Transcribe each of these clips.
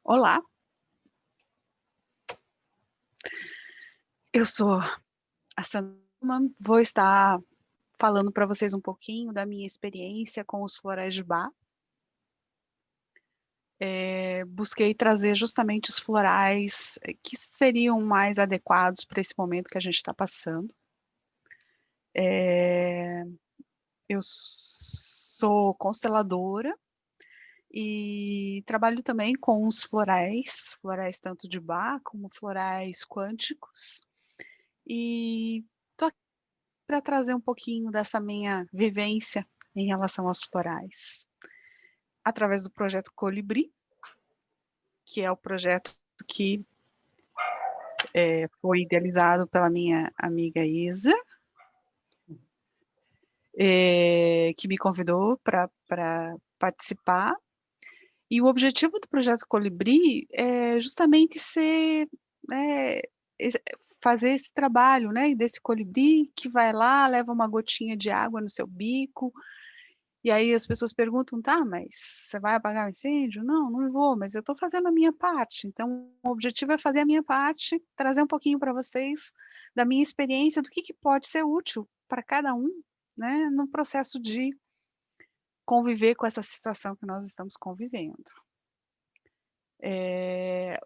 Olá, eu sou a Sandra, vou estar falando para vocês um pouquinho da minha experiência com os florais de Bach. Busquei trazer justamente os florais que seriam mais adequados para esse momento que a gente está passando. Eu sou consteladora e trabalho também com os florais tanto de Bach como florais quânticos. E estou aqui para trazer um pouquinho dessa minha vivência em relação aos florais, através do projeto Colibri, que é o projeto que foi idealizado pela minha amiga Isa, que me convidou para participar. E o objetivo do projeto Colibri é justamente fazer esse trabalho, né, desse colibri que vai lá, leva uma gotinha de água no seu bico. E aí as pessoas perguntam: "Tá, mas você vai apagar o incêndio?". "Não, não vou, mas eu estou fazendo a minha parte". Então o objetivo é fazer a minha parte, trazer um pouquinho para vocês da minha experiência, do que pode ser útil para cada um, né, no processo de conviver com essa situação que nós estamos convivendo.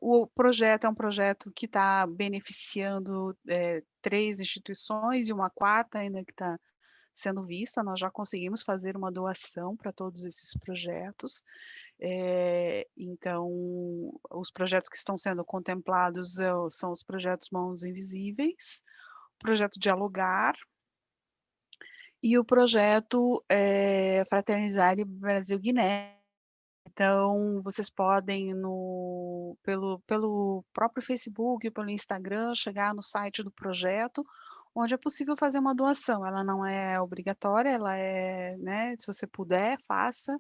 O projeto é um projeto que está beneficiando, 3 instituições e uma quarta ainda que está sendo vista. Nós já conseguimos fazer uma doação para todos esses projetos. Então, os projetos que estão sendo contemplados são os projetos Mãos Invisíveis, o projeto Dialogar e o projeto Fraternizare Brasil-Guiné. Então, vocês podem pelo próprio Facebook, pelo Instagram, chegar no site do projeto, onde é possível fazer uma doação. Ela não é obrigatória, ela é, né, se você puder, faça.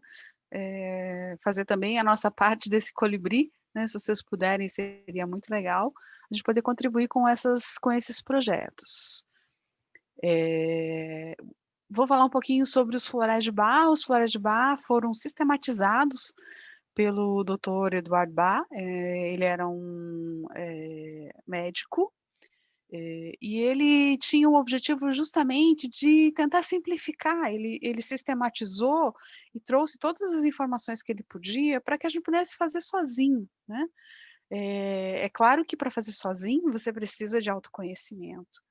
Fazer também a nossa parte desse colibri, né, se vocês puderem, seria muito legal, a gente poder contribuir com esses projetos. Vou falar um pouquinho sobre os florais de Bach. Os florais de Bach foram sistematizados pelo Dr. Eduardo Bach. Ele era um médico, e ele tinha o objetivo justamente de tentar simplificar. Ele sistematizou e trouxe todas as informações que ele podia para que a gente pudesse fazer sozinho, né. É claro que para fazer sozinho você precisa de autoconhecimento.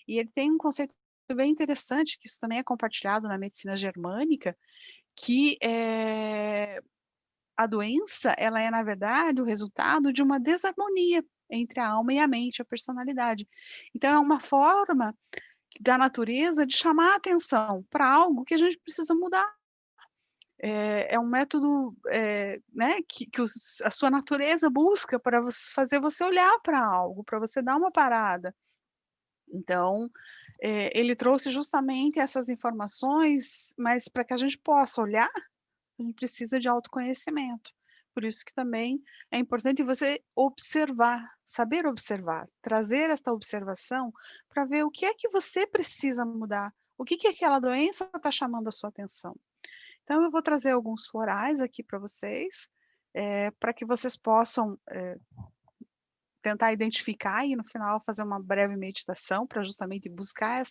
E ele tem um conceito bem interessante, que isso também é compartilhado na medicina germânica, que a doença, ela é, na verdade, o resultado de uma desarmonia entre a alma e a mente, a personalidade. Então é uma forma da natureza de chamar a atenção para algo que a gente precisa mudar. É um método, né, que a sua natureza busca para fazer você olhar para algo, para você dar uma parada. Então, ele trouxe justamente essas informações, mas para que a gente possa olhar, a gente precisa de autoconhecimento. Por isso que também é importante você observar, saber observar, trazer esta observação para ver o que é que você precisa mudar, o que aquela doença está chamando a sua atenção. Então eu vou trazer alguns florais aqui para vocês, para que vocês possam, tentar identificar e no final fazer uma breve meditação para justamente buscar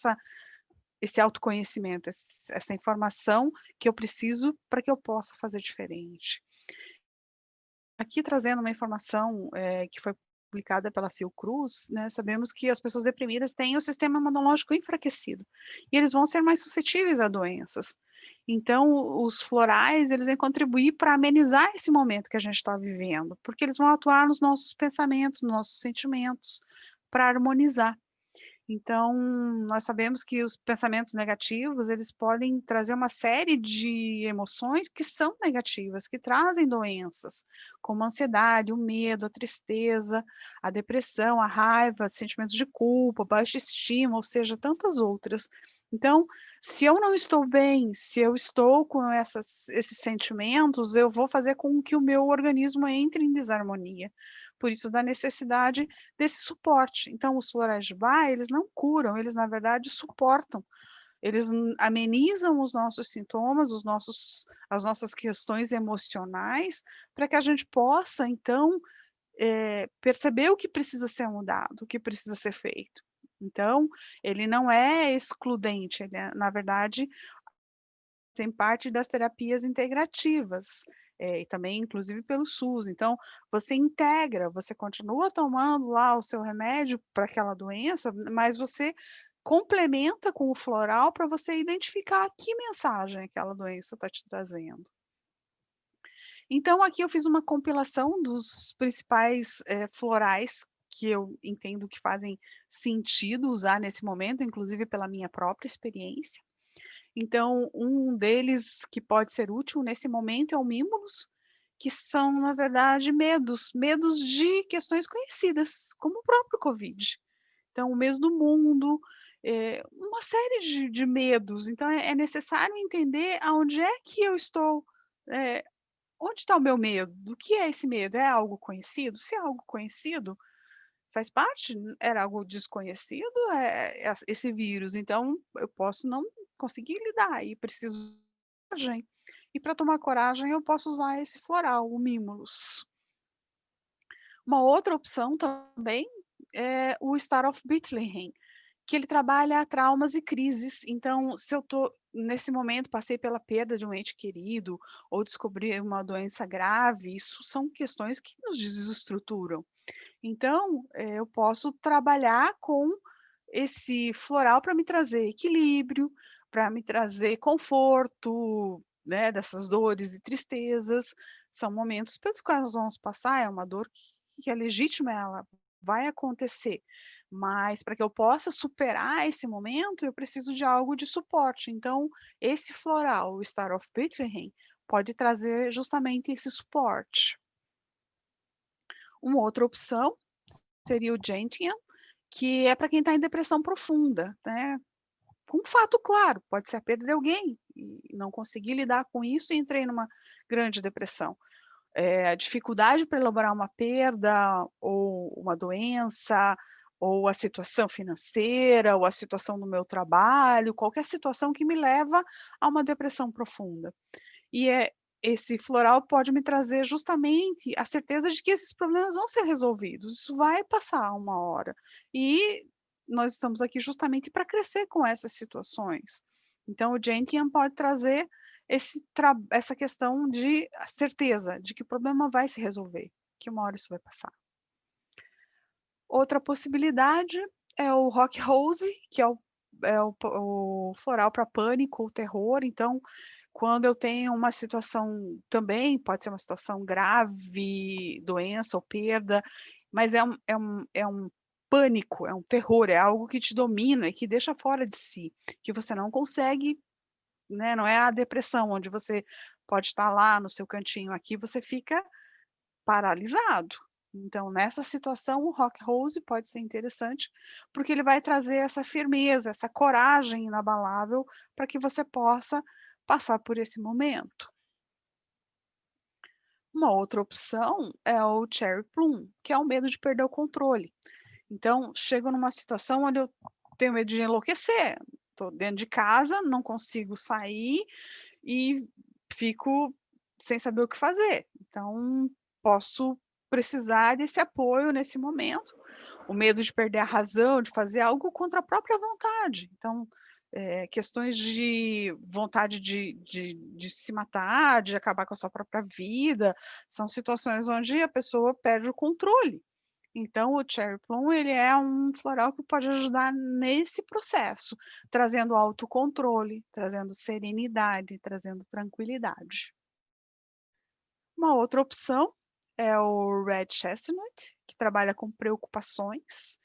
esse autoconhecimento, essa informação que eu preciso para que eu possa fazer diferente. Aqui trazendo uma informação, que foi publicada pela Fiocruz, né, sabemos que as pessoas deprimidas têm o sistema imunológico enfraquecido, e eles vão ser mais suscetíveis a doenças. Então os florais, eles vêm contribuir para amenizar esse momento que a gente está vivendo, porque eles vão atuar nos nossos pensamentos, nos nossos sentimentos, para harmonizar. Então, nós sabemos que os pensamentos negativos, eles podem trazer uma série de emoções que são negativas, que trazem doenças, como a ansiedade, o medo, a tristeza, a depressão, a raiva, sentimentos de culpa, baixa estima, ou seja, tantas outras. Então, se eu não estou bem, se eu estou com esses sentimentos, eu vou fazer com que o meu organismo entre em desarmonia. Por isso da necessidade desse suporte. Então os florais de Bach, eles não curam, eles na verdade suportam, eles amenizam os nossos sintomas, as nossas questões emocionais, para que a gente possa, então, perceber o que precisa ser mudado, o que precisa ser feito. Então, ele não é excludente, ele é, na verdade, tem parte das terapias integrativas, e também inclusive pelo SUS. Então, você integra, você continua tomando lá o seu remédio para aquela doença, mas você complementa com o floral para você identificar que mensagem aquela doença está te trazendo. Então aqui eu fiz uma compilação dos principais, florais que eu entendo que fazem sentido usar nesse momento, inclusive pela minha própria experiência. Então, um deles que pode ser útil nesse momento é o Mimulus, que são, na verdade, medos de questões conhecidas, como o próprio Covid. Então, o medo do mundo, uma série de medos. Então, é necessário entender aonde é que eu estou, eh, onde está o meu medo? Do que é esse medo? É algo conhecido? Se é algo conhecido, faz parte? Era algo desconhecido, esse vírus, então eu posso não conseguir lidar e preciso de coragem. E para tomar coragem eu posso usar esse floral, o Mimulus. Uma outra opção também é o Star of Bethlehem, que ele trabalha traumas e crises. Então, se eu estou nesse momento, passei pela perda de um ente querido ou descobri uma doença grave, isso são questões que nos desestruturam. Então, eu posso trabalhar com esse floral para me trazer equilíbrio, para me trazer conforto, né, dessas dores e tristezas. São momentos pelos quais nós vamos passar, é uma dor que é legítima, ela vai acontecer, mas para que eu possa superar esse momento, eu preciso de algo de suporte. Então, esse floral, o Star of Bethlehem, pode trazer justamente esse suporte. Uma outra opção seria o Gentian, que é para quem está em depressão profunda, né, com um fato claro, pode ser a perda de alguém, e não consegui lidar com isso e entrei numa grande depressão. A dificuldade para elaborar uma perda, ou uma doença, ou a situação financeira, ou a situação no meu trabalho, qualquer situação que me leva a uma depressão profunda. E esse floral pode me trazer justamente a certeza de que esses problemas vão ser resolvidos, isso vai passar uma hora. E nós estamos aqui justamente para crescer com essas situações. Então o Gentian pode trazer essa questão de certeza de que o problema vai se resolver, que uma hora isso vai passar. Outra possibilidade é o Rock Rose, que é o floral para pânico ou terror. Então, quando eu tenho uma situação também, pode ser uma situação grave, doença ou perda, mas é um pânico, é um terror, é algo que te domina e que deixa fora de si, que você não consegue, né, não é a depressão, onde você pode estar lá no seu cantinho, aqui você fica paralisado. Então, nessa situação, o Rock Rose pode ser interessante, porque ele vai trazer essa firmeza, essa coragem inabalável para que você possa passar por esse momento. Uma outra opção é o Cherry Plum, que é o medo de perder o controle. Então, chego numa situação onde eu tenho medo de enlouquecer. Estou dentro de casa, não consigo sair e fico sem saber o que fazer. Então, posso precisar desse apoio nesse momento. O medo de perder a razão, de fazer algo contra a própria vontade. Então, questões de vontade de se matar, de acabar com a sua própria vida, são situações onde a pessoa perde o controle. Então o Cherry Plum, ele é um floral que pode ajudar nesse processo, trazendo autocontrole, trazendo serenidade, trazendo tranquilidade. Uma outra opção é o Red Chestnut, que trabalha com preocupações.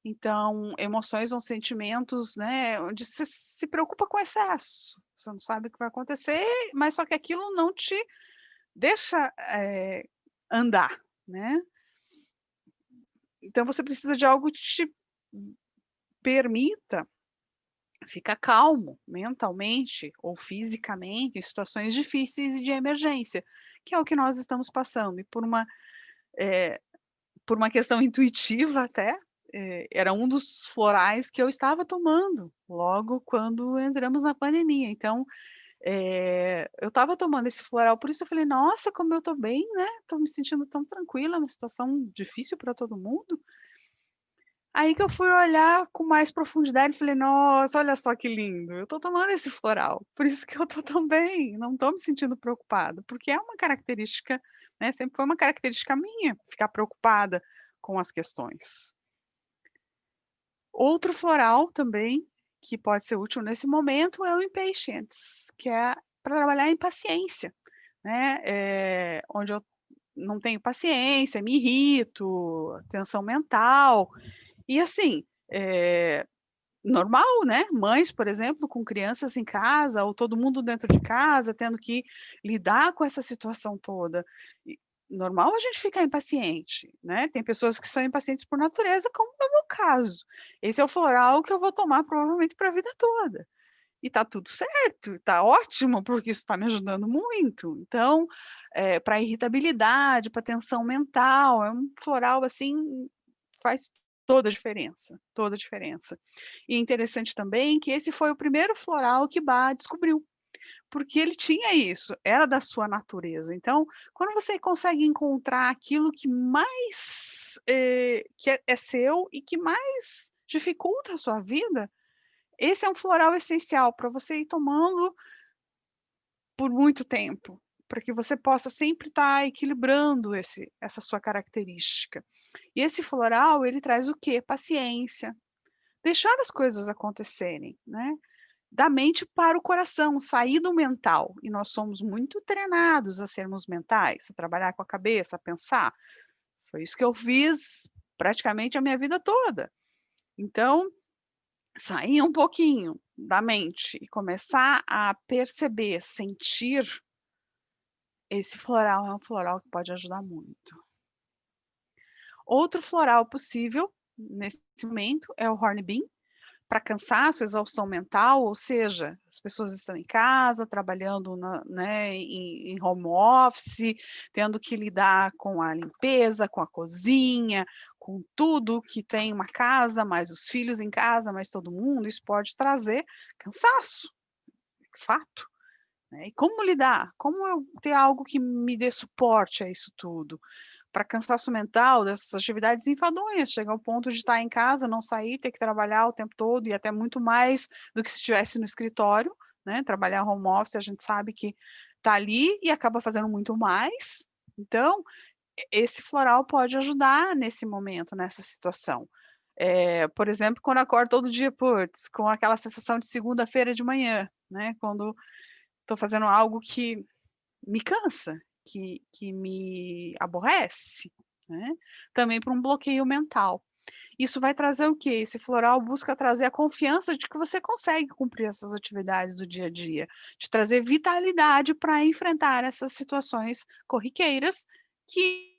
Então, emoções ou sentimentos, né, onde você se preocupa com excesso. Você não sabe o que vai acontecer, mas só que aquilo não te deixa, andar, né. Então você precisa de algo que te permita ficar calmo mentalmente ou fisicamente em situações difíceis e de emergência, que é o que nós estamos passando. E por uma questão intuitiva até, era um dos florais que eu estava tomando, logo quando entramos na pandemia. Então, eu estava tomando esse floral, por isso eu falei: "Nossa, como eu estou bem, né, estou me sentindo tão tranquila, uma situação difícil para todo mundo". Aí que eu fui olhar com mais profundidade e falei: "Nossa, olha só que lindo, eu estou tomando esse floral, por isso que eu estou tão bem, não estou me sentindo preocupada", porque é uma característica, né, sempre foi uma característica minha, ficar preocupada com as questões. Outro floral também, que pode ser útil nesse momento, é o Impatiens, que é para trabalhar em paciência, né, onde eu não tenho paciência, me irrito, tensão mental, e assim, normal, né, mães, por exemplo, com crianças em casa ou todo mundo dentro de casa, tendo que lidar com essa situação toda. E normal a gente ficar impaciente, né, tem pessoas que são impacientes por natureza, como é o meu caso. Esse é o floral que eu vou tomar provavelmente para a vida toda. E tá tudo certo, tá ótimo, porque isso está me ajudando muito. Então, para irritabilidade, para tensão mental, é um floral, assim, faz toda a diferença, toda a diferença. E interessante também que esse foi o primeiro floral que Bach descobriu, porque ele tinha isso, era da sua natureza. Então, quando você consegue encontrar aquilo que mais, que é seu e que mais dificulta a sua vida, esse é um floral essencial para você ir tomando por muito tempo, para que você possa sempre estar equilibrando essa sua característica. E esse floral, ele traz o quê? Paciência, deixar as coisas acontecerem, né, da mente para o coração, sair do mental, e nós somos muito treinados a sermos mentais, a trabalhar com a cabeça, a pensar. Foi isso que eu fiz praticamente a minha vida toda. Então, sair um pouquinho da mente e começar a perceber, sentir, esse floral é um floral que pode ajudar muito. Outro floral possível, nesse momento, é o Hornbeam, para cansaço, exaustão mental, ou seja, as pessoas estão em casa, trabalhando né, em home office, tendo que lidar com a limpeza, com a cozinha, com tudo que tem uma casa, mais os filhos em casa, mais todo mundo, isso pode trazer cansaço, fato. Né? E como lidar? Como eu ter algo que me dê suporte a isso tudo? Para cansaço mental dessas atividades enfadonhas, chega ao ponto de estar em casa, não sair, ter que trabalhar o tempo todo e até muito mais do que se estivesse no escritório, né, trabalhar home office, a gente sabe que está ali e acaba fazendo muito mais. Então, esse floral pode ajudar nesse momento, nessa situação. Por exemplo, quando acordo todo dia, putz, com aquela sensação de segunda-feira de manhã, né, quando estou fazendo algo que me cansa, que me aborrece, né, também para um bloqueio mental. Isso vai trazer o quê? Esse floral busca trazer a confiança de que você consegue cumprir essas atividades do dia a dia, de trazer vitalidade para enfrentar essas situações corriqueiras que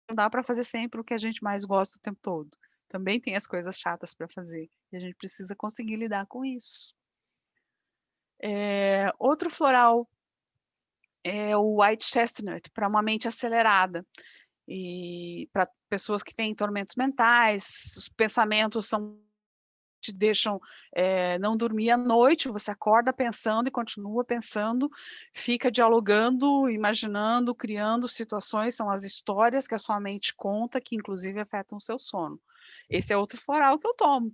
não dá para fazer sempre o que a gente mais gosta o tempo todo. Também tem as coisas chatas para fazer, e a gente precisa conseguir lidar com isso. Outro floral é o White Chestnut, para uma mente acelerada. E para pessoas que têm tormentos mentais, os pensamentos te deixam, não dormir à noite, você acorda pensando e continua pensando, fica dialogando, imaginando, criando situações, são as histórias que a sua mente conta, que inclusive afetam o seu sono. Esse é outro floral que eu tomo,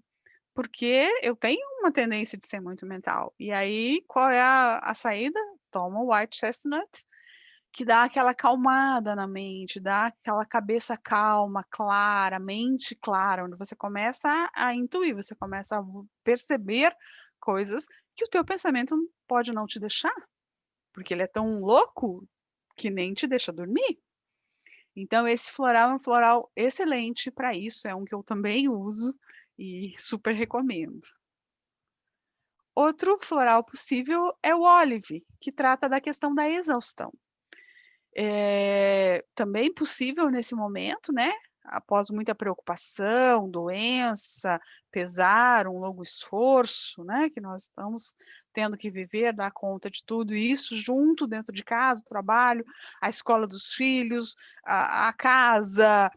porque eu tenho uma tendência de ser muito mental. E aí, qual é a saída? Toma o White Chestnut, que dá aquela acalmada na mente, dá aquela cabeça calma, clara, mente clara, onde você começa a intuir, você começa a perceber coisas que o teu pensamento pode não te deixar, porque ele é tão louco que nem te deixa dormir. Então esse floral é um floral excelente para isso, é um que eu também uso e super recomendo. Outro floral possível é o Olive, que trata da questão da exaustão. Também possível nesse momento, né, após muita preocupação, doença, pesar, um longo esforço, né, que nós estamos tendo que viver, dar conta de tudo isso junto dentro de casa, o trabalho, a escola dos filhos, a casa,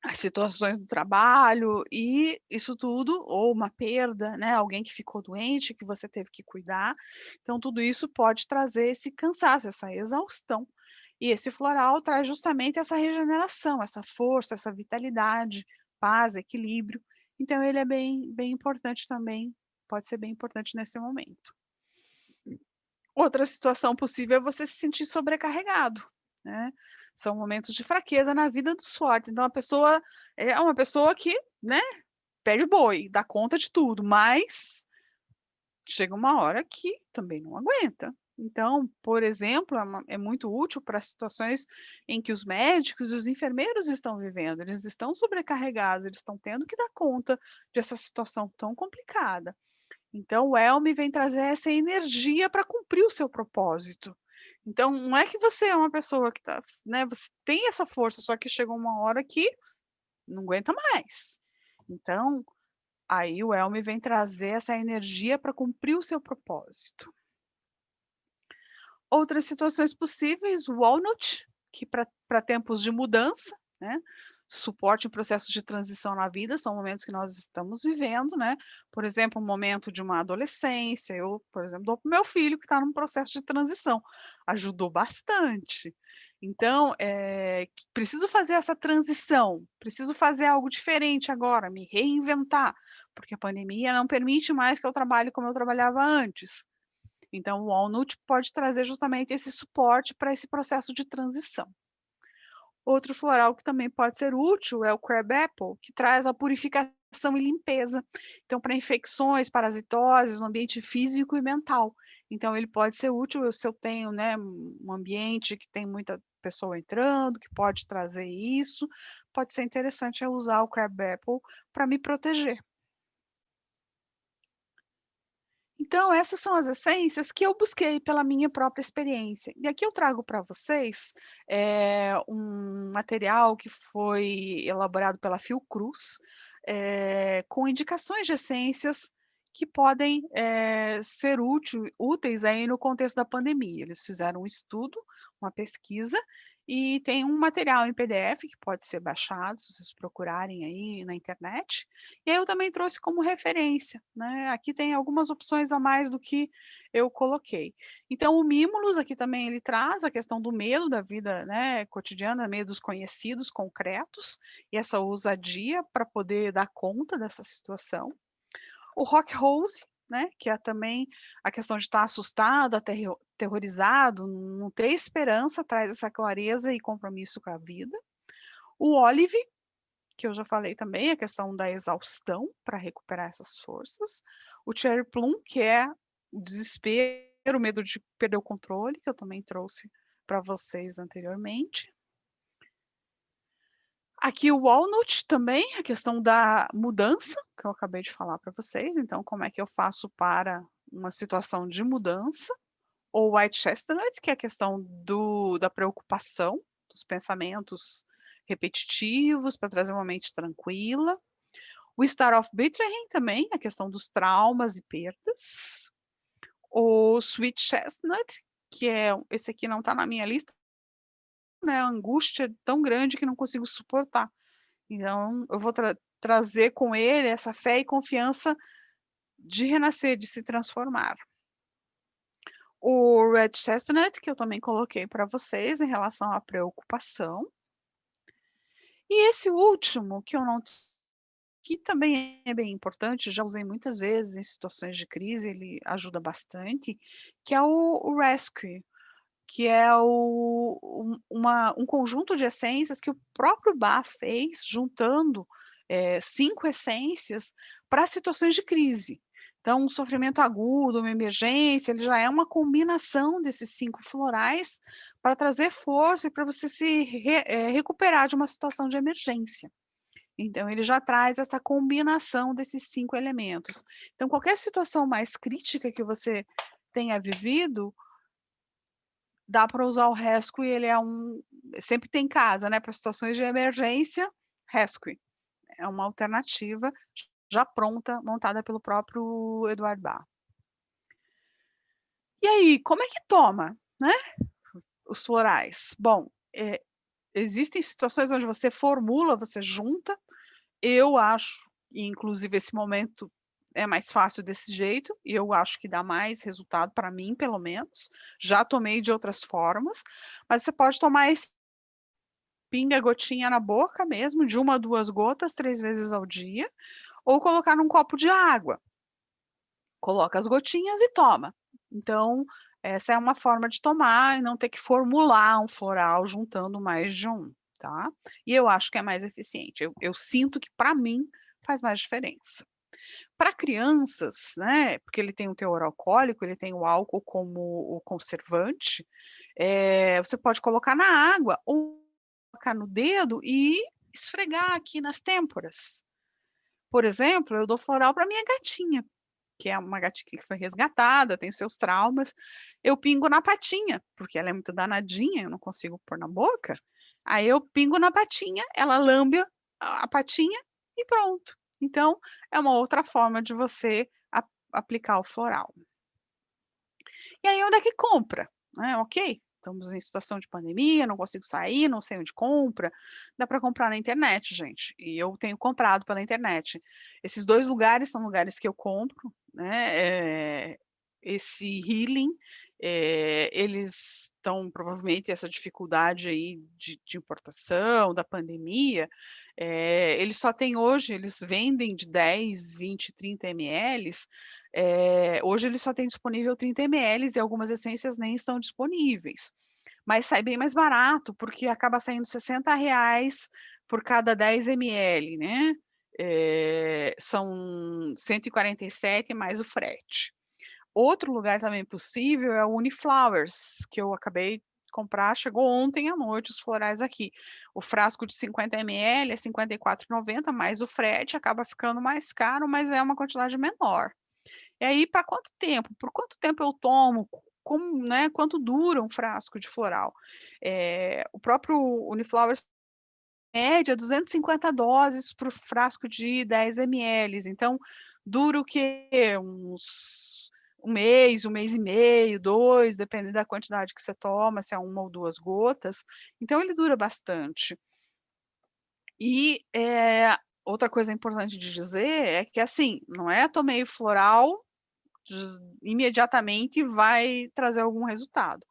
as situações do trabalho e isso tudo, ou uma perda, né, alguém que ficou doente, que você teve que cuidar. Então tudo isso pode trazer esse cansaço, essa exaustão. E esse floral traz justamente essa regeneração, essa força, essa vitalidade, paz, equilíbrio. Então ele é bem importante também, pode ser bem importante nesse momento. Outra situação possível é você se sentir sobrecarregado, né. São momentos de fraqueza na vida dos fortes, então a pessoa é uma pessoa que, né, pede boi, dá conta de tudo, mas chega uma hora que também não aguenta. Então, por exemplo, é muito útil para situações em que os médicos e os enfermeiros estão vivendo, eles estão sobrecarregados, eles estão tendo que dar conta dessa situação tão complicada. Então o Elmi vem trazer essa energia para cumprir o seu propósito. Então não é que você é uma pessoa que tá, né, você tem essa força, só que chegou uma hora que não aguenta mais. Então, aí o Elmi vem trazer essa energia para cumprir o seu propósito. Outras situações possíveis, o Walnut, que para tempos de mudança, né, suporte em processos de transição na vida, são momentos que nós estamos vivendo, né. Por exemplo, um momento de uma adolescência, eu, por exemplo, dou para o meu filho que está num processo de transição, ajudou bastante. Então, preciso fazer essa transição, preciso fazer algo diferente agora, me reinventar, porque a pandemia não permite mais que eu trabalhe como eu trabalhava antes. Então o walnut pode trazer justamente esse suporte para esse processo de transição. Outro floral que também pode ser útil é o crabapple, que traz a purificação e limpeza. Então, para infecções, parasitoses no ambiente físico e mental. Então, ele pode ser útil se eu tenho, né, um ambiente que tem muita pessoa entrando, que pode trazer isso. Pode ser interessante eu usar o crabapple para me proteger. Então, essas são as essências que eu busquei pela minha própria experiência. E aqui eu trago para vocês, um material que foi elaborado pela Fiocruz, com indicações de essências que podem, ser úteis aí no contexto da pandemia. Eles fizeram um estudo, uma pesquisa, e tem um material em PDF que pode ser baixado, se vocês procurarem aí na internet, e aí eu também trouxe como referência, né, aqui tem algumas opções a mais do que eu coloquei. Então o Mimulus aqui também ele traz a questão do medo da vida, né, cotidiana, medo dos conhecidos concretos, e essa ousadia para poder dar conta dessa situação. O Rock Rose, né, que é também a questão de estar assustado, aterrorizado, não ter esperança, traz essa clareza e compromisso com a vida. O Olive, que eu já falei também, a questão da exaustão para recuperar essas forças. O Cherry Plum, que é o desespero, o medo de perder o controle, que eu também trouxe para vocês anteriormente. Aqui o Walnut também, a questão da mudança, que eu acabei de falar para vocês, então como é que eu faço para uma situação de mudança. O White Chestnut, que é a questão da preocupação, dos pensamentos repetitivos, para trazer uma mente tranquila. O Star of Bethlehem também, a questão dos traumas e perdas. O Sweet Chestnut, que é esse aqui não está na minha lista, né, a angústia é tão grande que não consigo suportar. Então eu vou trazer com ele essa fé e confiança de renascer, de se transformar. O Red Chestnut, que eu também coloquei para vocês em relação à preocupação. E esse último que eu não que também é bem importante, já usei muitas vezes em situações de crise, ele ajuda bastante, que é o Rescue, que é um conjunto de essências que o próprio Bach fez, juntando, 5 essências para situações de crise. Então, um sofrimento agudo, uma emergência, ele já é uma combinação desses 5 florais para trazer força e para você se recuperar de uma situação de emergência. Então ele já traz essa combinação desses 5 elementos. Então qualquer situação mais crítica que você tenha vivido, dá para usar o Rescue, ele é sempre tem em casa, né, para situações de emergência, Rescue. É uma alternativa já pronta, montada pelo próprio Eduard Bach. E aí, como é que toma, né, os florais? Bom, existem situações onde você formula, você junta. Eu acho, e inclusive esse momento é mais fácil desse jeito, e eu acho que dá mais resultado para mim, pelo menos. Já tomei de outras formas, mas você pode tomar esse pinga gotinha na boca mesmo, de 1 a 2 gotas, 3 vezes ao dia, ou colocar num copo de água. Coloca as gotinhas e toma. Então, essa é uma forma de tomar e não ter que formular um floral juntando mais de um, tá. E eu acho que é mais eficiente. Eu sinto que para mim faz mais diferença. Para crianças, né, porque ele tem o teor alcoólico, ele tem o álcool como o conservante, você pode colocar na água ou colocar no dedo e esfregar aqui nas têmporas. Por exemplo, eu dou floral para minha gatinha, que é uma gatinha que foi resgatada, tem os seus traumas, eu pingo na patinha, porque ela é muito danadinha, eu não consigo pôr na boca, aí eu pingo na patinha, ela lambe a patinha e pronto. Então, é uma outra forma de você aplicar o floral. E aí onde é que compra? Né, ok, estamos em situação de pandemia, não consigo sair, não sei onde compra, dá para comprar na internet, gente, e eu tenho comprado pela internet. Esses 2 lugares são lugares que eu compro, né, esse Healing, eles estão provavelmente essa dificuldade aí de importação, da pandemia, eles só têm hoje, eles vendem de 10, 20, 30 ml, hoje ele só tem disponível 30 ml e algumas essências nem estão disponíveis. Mas sai bem mais barato, porque acaba saindo R$ 60 por cada 10 ml, né. São 147 mais o frete. Outro lugar também possível é o Uniflowers, que eu acabei de comprar, chegou ontem à noite os florais aqui. O frasco de 50 ml é R$ 54,90 mais o frete, acaba ficando mais caro, mas é uma quantidade menor. E aí, para quanto tempo? Por quanto tempo eu tomo? Como, né, quanto dura um frasco de floral? O próprio Uniflowers média 250 doses para o frasco de 10 ml, então dura o quê? Uns 1 mês e meio, 2, dependendo da quantidade que você toma, se é 1 ou 2 gotas, então ele dura bastante. E, outra coisa importante de dizer é que, assim, não é tomei floral imediatamente vai trazer algum resultado.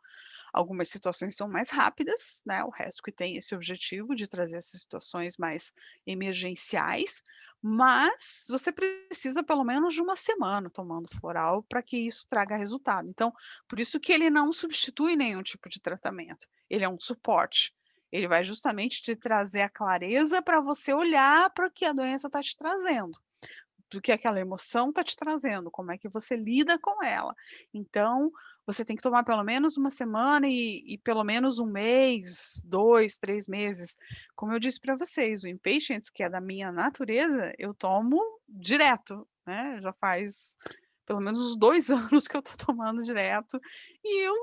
Algumas situações são mais rápidas, né, o resto que tem esse objetivo de trazer essas situações mais emergenciais, mas você precisa pelo menos de 1 semana tomando floral para que isso traga resultado. Então, por isso que ele não substitui nenhum tipo de tratamento, ele é um suporte. Ele vai justamente te trazer a clareza para você olhar para o que a doença está te trazendo, do que aquela emoção está te trazendo, como é que você lida com ela. Então, você tem que tomar pelo menos 1 semana e pelo menos 1 mês, 2, 3 meses. Como eu disse para vocês, o Impatiens, que é da minha natureza, eu tomo direto, né, já faz pelo menos uns 2 anos que eu estou tomando direto, e eu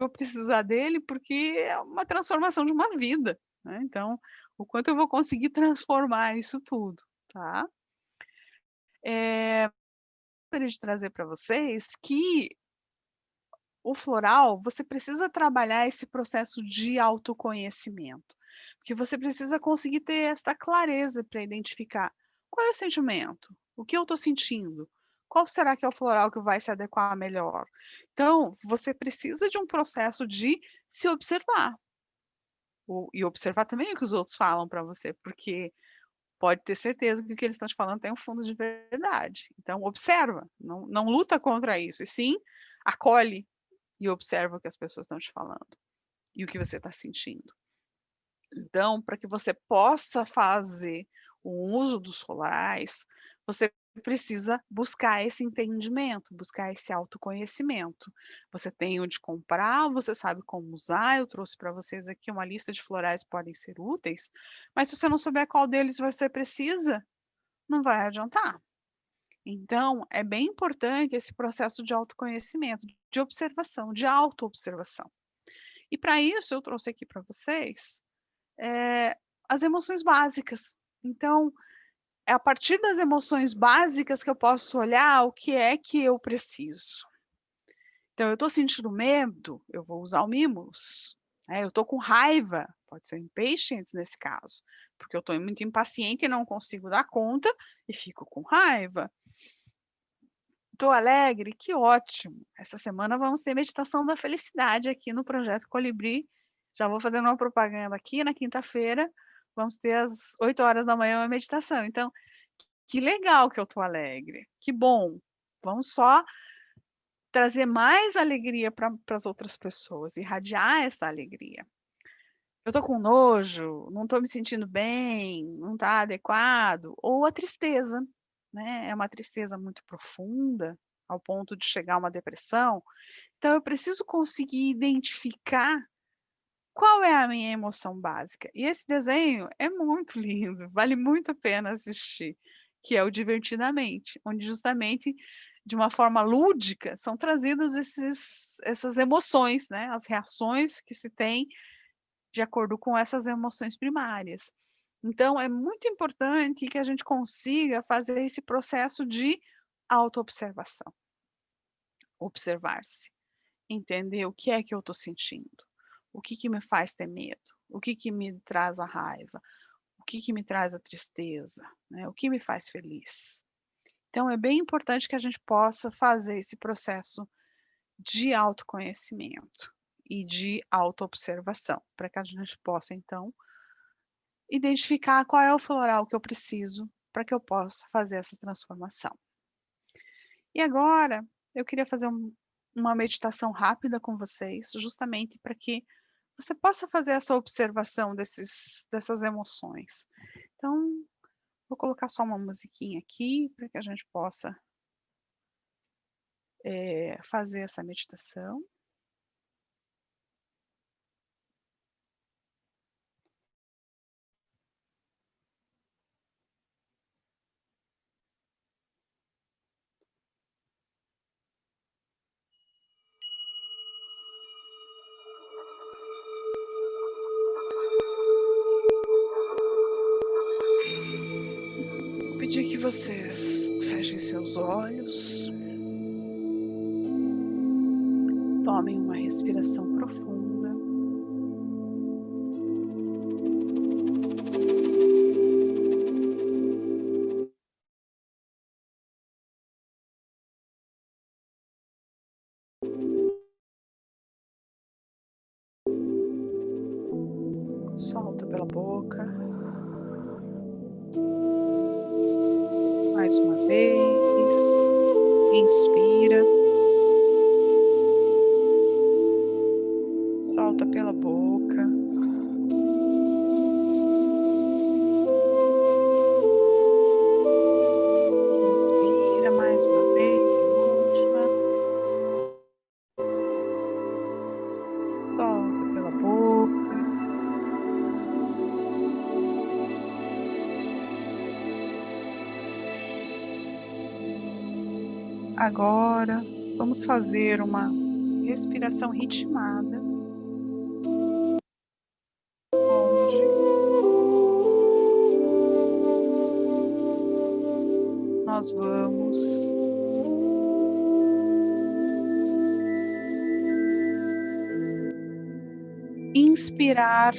vou precisar dele, porque é uma transformação de uma vida, né, então, o quanto eu vou conseguir transformar isso tudo, tá? Gostaria de trazer para vocês que o floral, você precisa trabalhar esse processo de autoconhecimento, porque você precisa conseguir ter essa clareza para identificar qual é o sentimento, o que eu estou sentindo, qual será que é o floral que vai se adequar melhor. Então, você precisa de um processo de se observar, e observar também o que os outros falam para você, porque pode ter certeza que o que eles estão te falando tem um fundo de verdade. Então observa, não luta contra isso, e sim acolhe e observa o que as pessoas estão te falando, e o que você está sentindo. Então, para que você possa fazer o uso dos florais, você precisa buscar esse entendimento, buscar esse autoconhecimento. Você tem onde comprar, você sabe como usar, eu trouxe para vocês aqui uma lista de florais que podem ser úteis, mas se você não souber qual deles você precisa, não vai adiantar. Então, é bem importante esse processo de autoconhecimento, de observação, de autoobservação. E para isso eu trouxe aqui para vocês, as emoções básicas. Então, é a partir das emoções básicas que eu posso olhar o que é que eu preciso. Então, eu estou sentindo medo, eu vou usar o Mimos. Eu estou com raiva, pode ser impatience nesse caso, porque eu estou muito impaciente e não consigo dar conta e fico com raiva. Estou alegre? Que ótimo! Essa semana vamos ter meditação da felicidade aqui no Projeto Colibri. Já vou fazendo uma propaganda aqui na quinta-feira, vamos ter às 8h uma meditação. Então, que legal que eu estou alegre, que bom. Vamos só trazer mais alegria para as outras pessoas, irradiar essa alegria. Eu estou com nojo, não estou me sentindo bem, não está adequado, ou a tristeza, né? É uma tristeza muito profunda, ao ponto de chegar a uma depressão. Então eu preciso conseguir identificar qual é a minha emoção básica. E esse desenho é muito lindo, vale muito a pena assistir, que é o Divertidamente, onde justamente de uma forma lúdica são trazidos essas emoções, né? As reações que se tem de acordo com essas emoções primárias. Então, é muito importante que a gente consiga fazer esse processo de autoobservação. Observar-se, entender o que é que eu estou sentindo, o que me faz ter medo, o que me traz a raiva, o que me traz a tristeza, né? O que me faz feliz. Então, é bem importante que a gente possa fazer esse processo de autoconhecimento e de autoobservação, para que a gente possa, então, identificar qual é o floral que eu preciso para que eu possa fazer essa transformação. E agora, eu queria fazer uma meditação rápida com vocês, justamente para que você possa fazer essa observação dessas emoções. Então, vou colocar só uma musiquinha aqui para que a gente possa fazer essa meditação. Vou pedir que vocês fechem seus olhos, tomem uma respiração profunda. Solta pela boca. Mais uma vez. Inspira. Solta pela boca. Inspira mais uma vez e última. Solta pela boca. Agora, vamos fazer uma respiração ritmada, onde nós vamos inspirar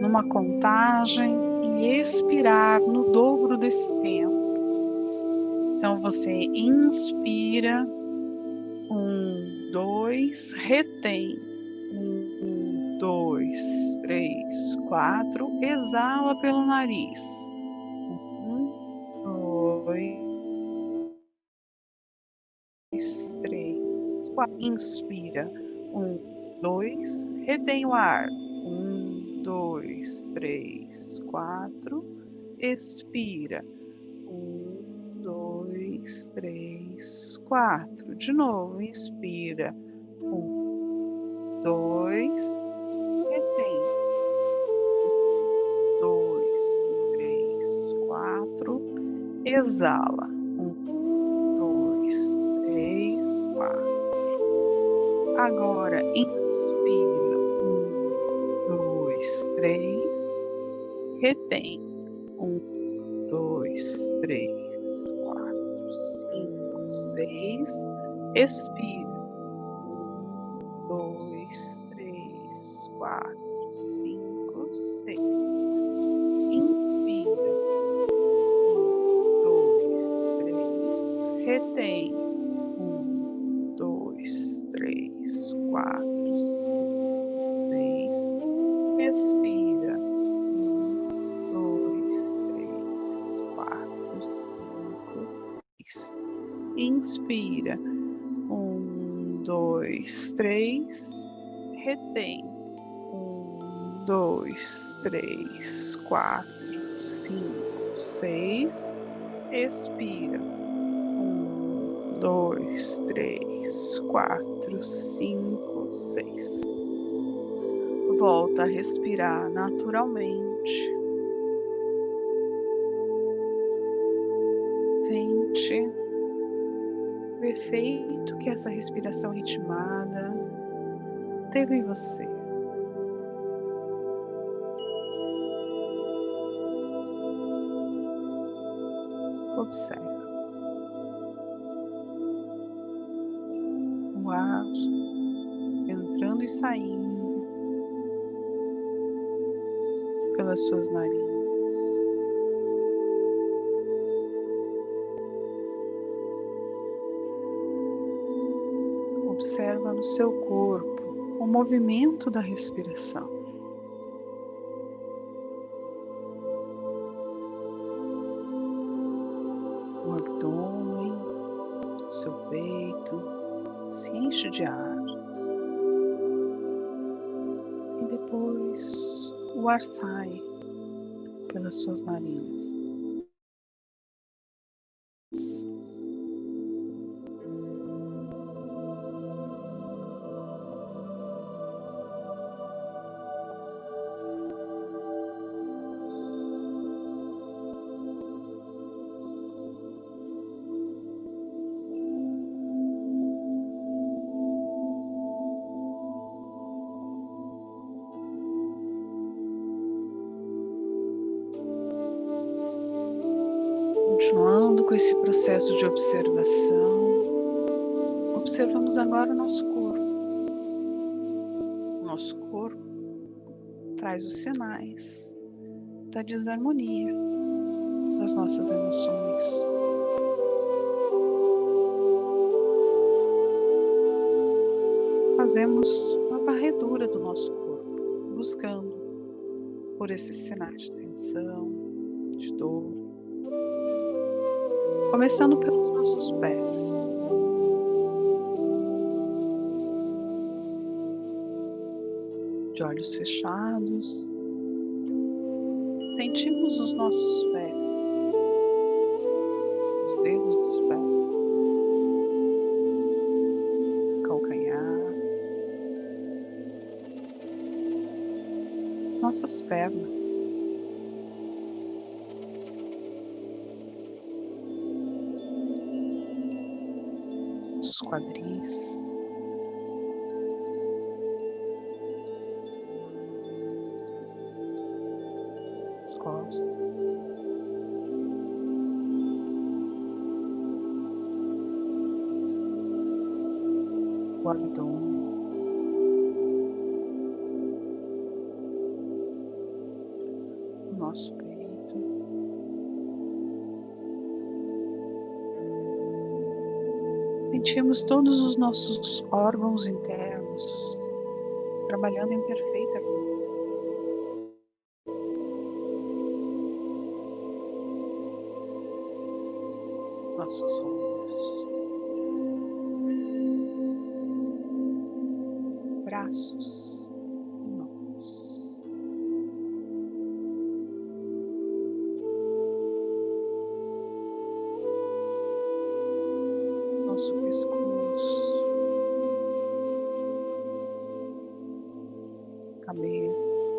numa contagem e expirar no dobro desse tempo. Então, você inspira, 1, 2, retém, 1, 2, 3, 4, exala pelo nariz, 1, 2, 3, 4, inspira, 1, 2, retém o ar, 1, 2, 3, 4, expira, 1, 2, 3, 4. De novo, inspira. 1, 2, retém. 1, 2, 3, 4. Exala. 1, 2, 3, 4. Agora, inspira. 1, 2, 3. Retém. 1, 2, 3, 4, 5, 6. Expira. 1, 2, 3, 4. 4, 5, 6. Expira. 1, 2, 3, 4, 5, 6. Inspira. 1, 2, 3. Retém. 1, 2, 3, 4, 5, 6. Expira. 1, 2, 3, 4, 5, 6. Volta a respirar naturalmente. Sente o efeito que essa respiração ritmada teve em você. Observe o ar entrando e saindo pelas suas narinas. Observa no seu corpo o movimento da respiração. O abdômen, o seu peito se enche de ar. E depois o ar sai pelas suas narinas. Continuando com esse processo de observação, observamos agora o nosso corpo. O nosso corpo traz os sinais da desarmonia das nossas emoções. Fazemos uma varredura do nosso corpo, buscando por esses sinais de tensão, de dor. Começando pelos nossos pés. De olhos fechados, sentimos os nossos pés, os dedos dos pés, calcanhar, as nossas pernas. Os quadris, as costas, o abdômen, o nosso peito. Sentimos todos os nossos órgãos internos trabalhando em perfeita harmonia. Nossos ombros, braços e mãos. Nosso pescoço, cabeça,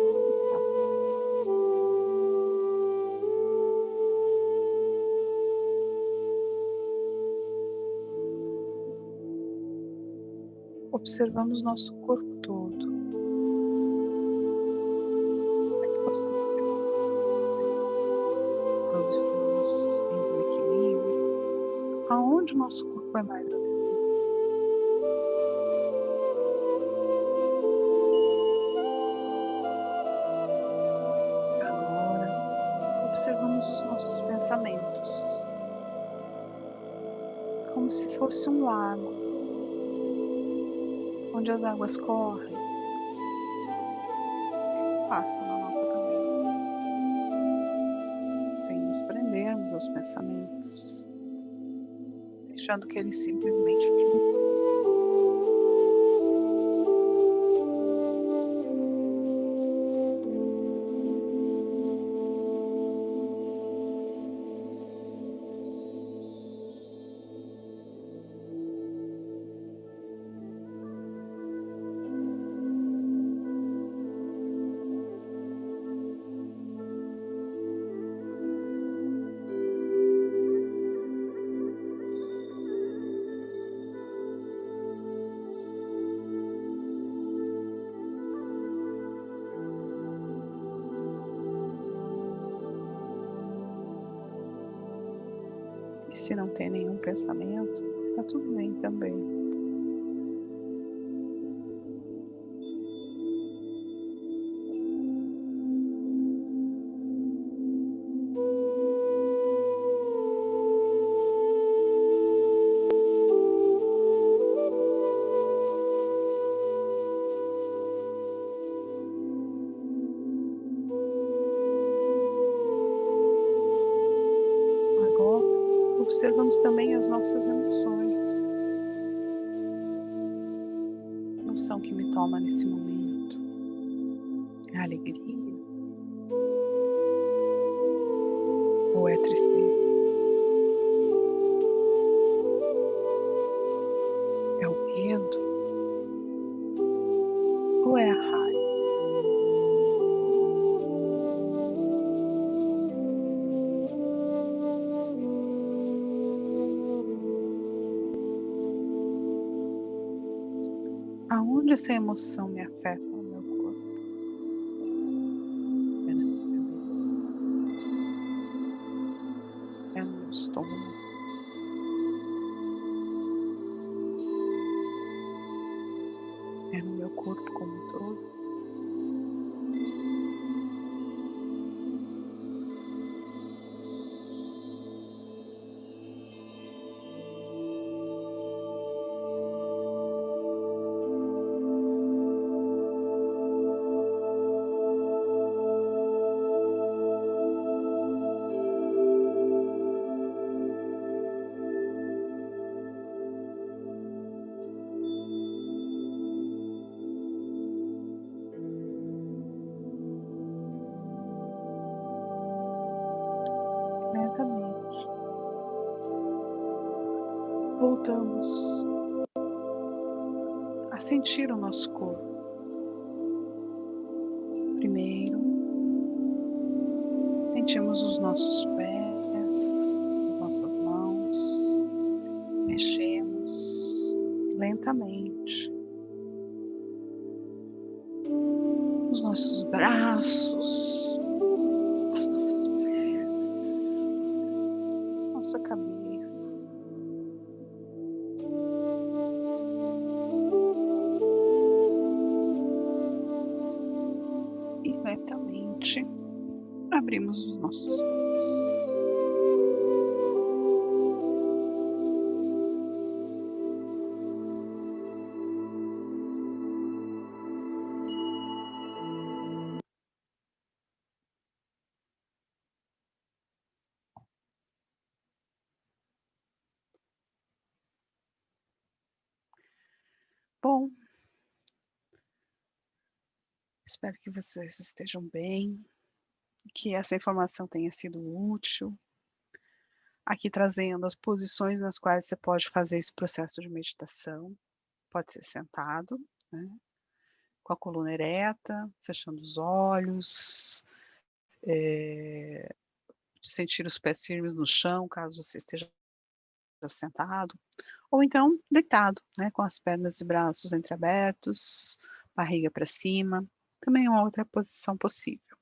nossa face. Observamos nosso corpo todo, para que possamos ver quando estamos em desequilíbrio, aonde o nosso corpo é mais adequado. Agora, observamos os nossos pensamentos. como se fosse um lago, onde as águas correm. O que se passa na nossa cabeça? Sem nos prendermos aos pensamentos, deixando que eles simplesmente fluam. E se não tem nenhum pensamento, tá tudo bem também. Agora, observamos também as nossas emoções. A emoção que me toma nesse momento é alegria ou é tristeza? É o medo ou é a raiva? Aonde essa emoção me afeta no meu corpo? É na minha cabeça? É no meu estômago? É no meu corpo como um todo? Lentamente, voltamos a sentir o nosso corpo. Primeiro, sentimos os nossos pés, as nossas mãos, mexemos lentamente os nossos braços, as nossas pernas, nossa cabeça. E lentamente abrimos os nossos olhos. Bom, espero que vocês estejam bem, que essa informação tenha sido útil. Aqui trazendo as posições nas quais você pode fazer esse processo de meditação. Pode ser sentado, né, com a coluna ereta, fechando os olhos, sentir os pés firmes no chão, caso você esteja sentado, ou então deitado, né, com as pernas e braços entreabertos, barriga para cima, também é uma outra posição possível.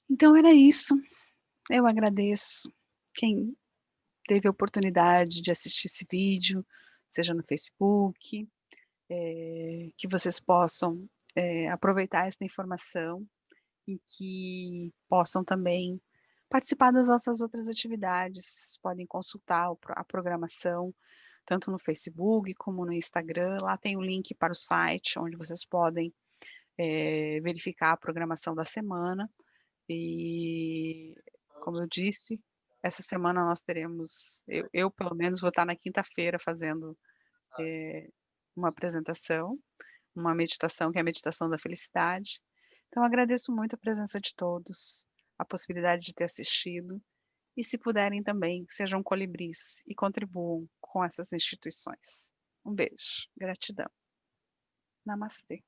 Então era isso, eu agradeço quem teve a oportunidade de assistir esse vídeo, seja no Facebook, que vocês possam aproveitar essa informação e que possam também participar das nossas outras atividades. Vocês podem consultar a programação, tanto no Facebook como no Instagram. Lá tem o link para o site, onde vocês podem verificar a programação da semana. E, como eu disse, essa semana nós teremos, eu pelo menos vou estar na quinta-feira fazendo uma apresentação, uma meditação, que é a meditação da felicidade. Então, agradeço muito a presença de todos, a possibilidade de ter assistido, e se puderem também, sejam colibris e contribuam com essas instituições. Um beijo, gratidão. Namastê.